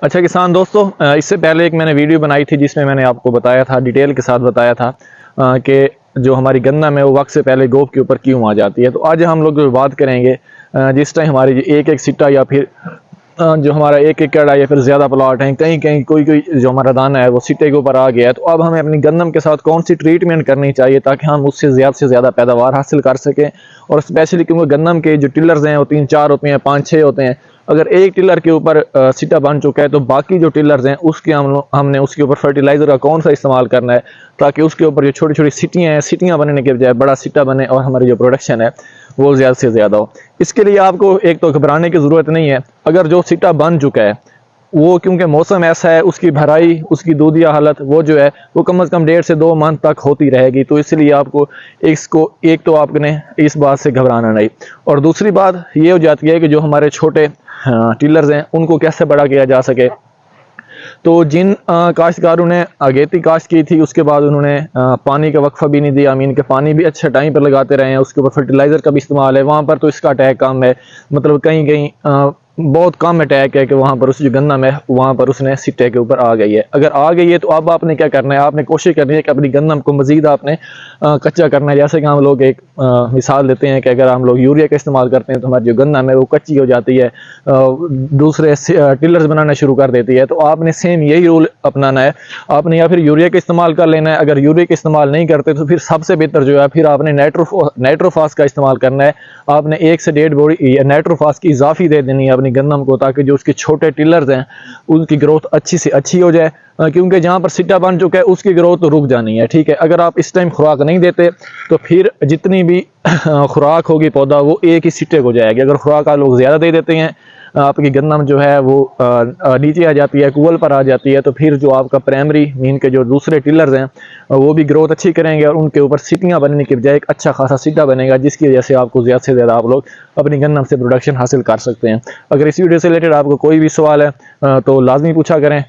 اچھا کسان دوستو، اس سے پہلے ایک میں نے ویڈیو بنائی تھی جس میں نے آپ کو بتایا تھا، ڈیٹیل کے ساتھ بتایا تھا کہ جو ہماری گندم ہے وہ وقت سے پہلے گوب کے اوپر کیوں آ جاتی ہے۔ تو آج ہم لوگ بات کریں گے جس ٹائم ہماری ایک ایک سٹا یا پھر جو ہمارا ایک ایکڑ ہے یا پھر زیادہ پلاٹ ہیں، کہیں کہیں کوئی جو ہمارا دانہ ہے وہ سٹے کے اوپر آ گیا ہے، تو اب ہمیں اپنی گندم کے ساتھ کون سی ٹریٹمنٹ کرنی چاہیے تاکہ ہم اس سے زیادہ پیداوار حاصل کر سکیں۔ اور اسپیشلی کیونکہ گندم کے جو ٹلرز ہیں وہ 3-4 ہوتے ہیں، 5-6 ہوتے ہیں۔ اگر ایک ٹلر کے اوپر سٹا بن چکا ہے تو باقی جو ٹلرز ہیں اس کے ہم نے اس کے اوپر فرٹیلائزر کا کون سا استعمال کرنا ہے تاکہ اس کے اوپر جو چھوٹی چھوٹی سٹیاں بننے کے بجائے بڑا سٹا بنے اور ہماری جو پروڈکشن ہے وہ زیادہ سے زیادہ ہو۔ اس کے لیے آپ کو ایک تو گھبرانے کی ضرورت نہیں ہے۔ اگر جو سٹا بن چکا ہے وہ کیونکہ موسم ایسا ہے، اس کی بھرائی، اس کی دودھیا حالت وہ جو ہے وہ کم از کم 1.5 سے 2 ماہ تک ہوتی رہے گی، تو اس لیے آپ کو ایک تو آپ نے اس بات سے گھبرانا نہیں۔ اور دوسری بات یہ ہو جاتی ہے کہ جو ہمارے چھوٹے ٹلرز ہیں ان کو کیسے بڑا کیا جا سکے۔ تو جن کاشتکاروں نے اگیتی کاشت کی تھی اس کے بعد انہوں نے پانی کا وقفہ بھی نہیں دیا، امین کے پانی بھی اچھے ٹائم پر لگاتے رہے ہیں، اس کے اوپر فرٹیلائزر کا بھی استعمال ہے، وہاں پر تو اس کا اٹیک کم ہے، مطلب کہیں کہیں بہت کم اٹیک ہے کہ وہاں پر اس جو گندم ہے وہاں پر اس نے سٹے کے اوپر آ گئی ہے۔ اگر آ گئی ہے تو اب آپ نے کیا کرنا ہے، آپ نے کوشش کرنی ہے کہ اپنی گندم کو مزید آپ نے کچا کرنا ہے۔ جیسے کہ ہم لوگ ایک مثال دیتے ہیں کہ اگر ہم لوگ یوریا کا استعمال کرتے ہیں تو ہماری جو گندم ہے وہ کچی ہو جاتی ہے، دوسرے ٹلرز بنانا شروع کر دیتی ہے۔ تو آپ نے سیم یہی رول اپنانا ہے، آپ نے یا پھر یوریا کا استعمال کر لینا ہے، اگر یوریا کا استعمال نہیں کرتے تو پھر سب سے بہتر جو ہے پھر آپ نے نائٹروفاس کا استعمال کرنا ہے۔ آپ نے 1 سے 1.5 بوری نائٹروفاس کی اضافی دے دینی ہے اپنی گندم کو تاکہ جو اس کے چھوٹے ٹلرز ہیں ان کی گروتھ اچھی سے اچھی ہو جائے، کیونکہ جہاں پر سٹا بن چکا ہے اس کی گروتھ رک جانی ہے، ٹھیک ہے۔ اگر آپ اس ٹائم خوراک نہیں دیتے تو پھر جتنی بھی خوراک ہوگی پودا وہ ایک ہی سٹے کو جائے گی۔ اگر خوراک آپ لوگ زیادہ دے دیتے ہیں آپ کی گندم جو ہے وہ نیچے آ جاتی ہے، کول پر آ جاتی ہے، تو پھر جو آپ کا پرائمری مین کے جو دوسرے ٹلرز ہیں وہ بھی گروتھ اچھی کریں گے اور ان کے اوپر سٹیاں بننے کے بجائے ایک اچھا خاصا سٹا بنے گا جس کی وجہ سے آپ کو زیادہ سے زیادہ آپ لوگ اپنی گندم سے پروڈکشن حاصل کر سکتے ہیں۔ اگر اس ویڈیو سے ریلیٹڈ آپ کو کوئی بھی سوال ہے تو لازمی پوچھا کریں۔